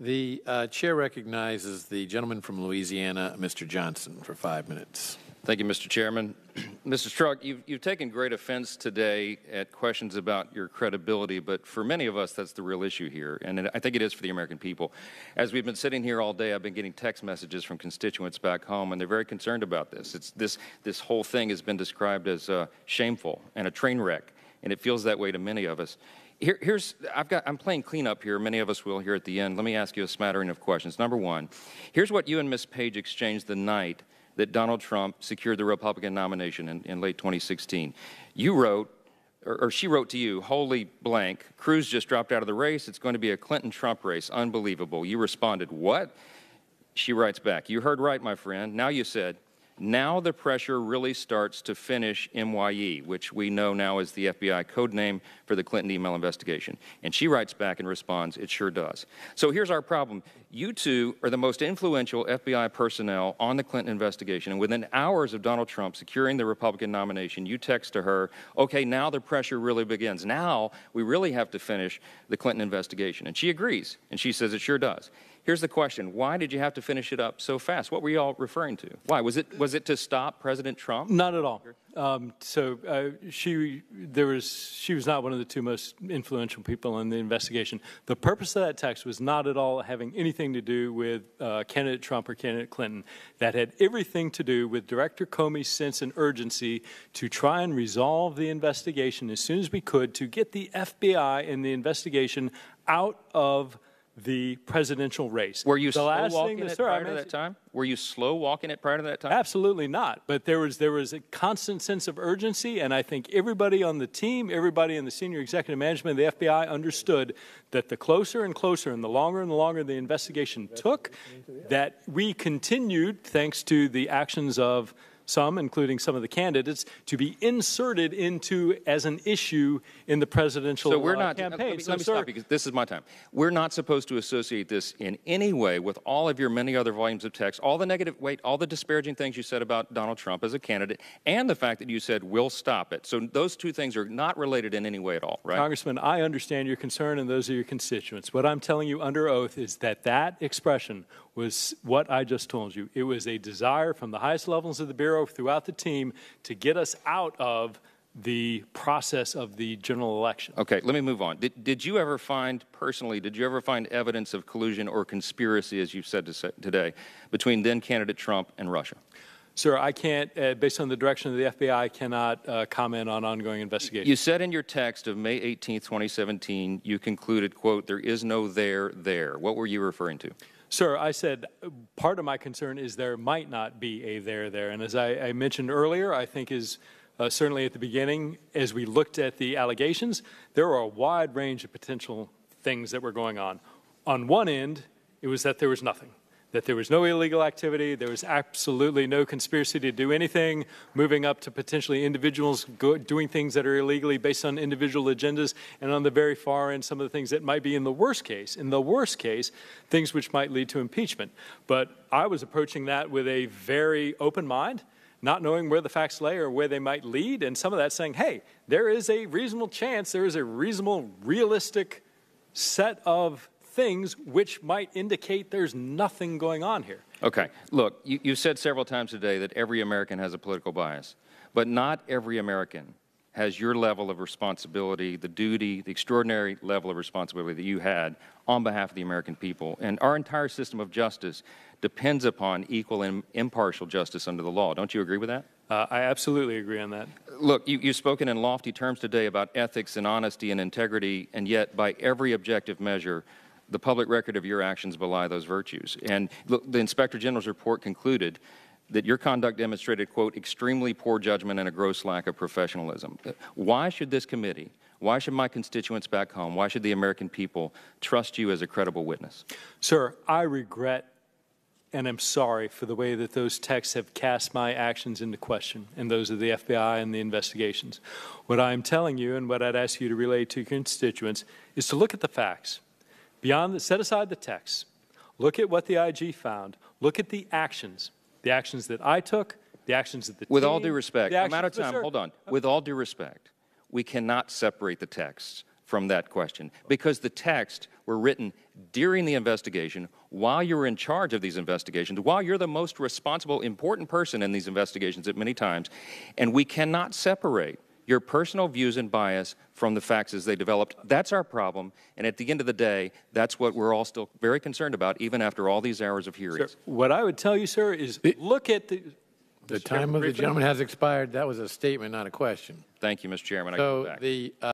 The chair recognizes the gentleman from Louisiana, Mr. Johnson, for 5 minutes. Thank you, Mr. Chairman. Mr. Strzok, you've taken great offense today at questions about your credibility, but for many of us, that's the real issue here, and I think it is for the American people. As we've been sitting here all day, I've been getting text messages from constituents back home, and they're very concerned about this. This whole thing has been described as shameful and a train wreck, and it feels that way to many of us. I'm playing cleanup here. Many of us will here at the end. Let me ask you a smattering of questions. Number one, here's what you and Ms. Page exchanged the night that Donald Trump secured the Republican nomination in late 2016. You wrote, or she wrote to you, holy blank, Cruz just dropped out of the race. It's going to be a Clinton-Trump race. Unbelievable. You responded, what? She writes back, you heard right, my friend. Now you said, now the pressure really starts to finish MYE, which we know now is the FBI code name for the Clinton email investigation. And she writes back and responds, it sure does. So here's our problem. You two are the most influential FBI personnel on the Clinton investigation, and within hours of Donald Trump securing the Republican nomination, you text to her, okay, now the pressure really begins. Now we really have to finish the Clinton investigation. And she agrees, and she says it sure does. Here's the question. Why did you have to finish it up so fast? What were you all referring to? Why? Was it to stop President Trump? Not at all. She was not one of the two most influential people in the investigation. The purpose of that text was not at all having anything to do with candidate Trump or candidate Clinton. That had everything to do with Director Comey's sense and urgency to try and resolve the investigation as soon as we could to get the FBI and the investigation out of the presidential race. Were you slow walking it prior to that time? Were you slow walking it prior to that time? Absolutely not. But there was a constant sense of urgency, and I think everybody on the team, everybody in the senior executive management of the FBI understood that the closer and closer and the longer the investigation took, that we continued, thanks to the actions of some, including some of the candidates, to be inserted into as an issue in the presidential campaign. Let me stop, because this is my time. We're not supposed to associate this in any way with all of your many other volumes of text, all the disparaging things you said about Donald Trump as a candidate, and the fact that you said, we'll stop it. So those two things are not related in any way at all, right? Congressman, I understand your concern, and those are your constituents. What I'm telling you under oath is that expression was what I just told you. It was a desire from the highest levels of the Bureau throughout the team to get us out of the process of the general election. Okay, let me move on. Did you ever find, personally, evidence of collusion or conspiracy, as you've said today, between then-candidate Trump and Russia? Sir, I can't, based on the direction of the FBI, I cannot comment on ongoing investigations. You said in your text of May 18th, 2017, you concluded, quote, there is no there. What were you referring to? Sir, I said part of my concern is there might not be a there. And as I mentioned earlier, I think is certainly at the beginning, as we looked at the allegations, there were a wide range of potential things that were going on. On one end, it was that there was nothing, that there was no illegal activity, there was absolutely no conspiracy to do anything, moving up to potentially individuals doing things that are illegally based on individual agendas, and on the very far end, some of the things that might be in the worst case, things which might lead to impeachment. But I was approaching that with a very open mind, not knowing where the facts lay or where they might lead, and some of that saying, hey, there is a reasonable chance, there is a reasonable, realistic set of things which might indicate there's nothing going on here. Okay. Look, you said several times today that every American has a political bias, but not every American has your level of responsibility, the duty, the extraordinary level of responsibility that you had on behalf of the American people. And our entire system of justice depends upon equal and impartial justice under the law. Don't you agree with that? I absolutely agree on that. Look, you've spoken in lofty terms today about ethics and honesty and integrity, and yet by every objective measure, the public record of your actions belie those virtues. And look, the Inspector General's report concluded that your conduct demonstrated, quote, extremely poor judgment and a gross lack of professionalism. Why should this committee, why should my constituents back home, why should the American people trust you as a credible witness? Sir, I regret and am sorry for the way that those texts have cast my actions into question, and those of the FBI and the investigations. What I'm telling you, and what I'd ask you to relay to your constituents, is to look at the facts. Set aside the texts. Look at what the IG found. Look at the actions that I took, the actions of the team. With all due respect, I'm out of time. Hold on. With all due respect, we cannot separate the texts from that question, because the text were written during the investigation, while you were in charge of these investigations, while you're the most responsible, important person in these investigations at many times, and we cannot separate your personal views and bias from the facts as they developed. That's our problem, and at the end of the day, that's what we're all still very concerned about, even after all these hours of hearings. Sir, what I would tell you, sir, is look at The time of the gentleman has expired. That was a statement, not a question. Thank you, Mr. Chairman. I So give it back. the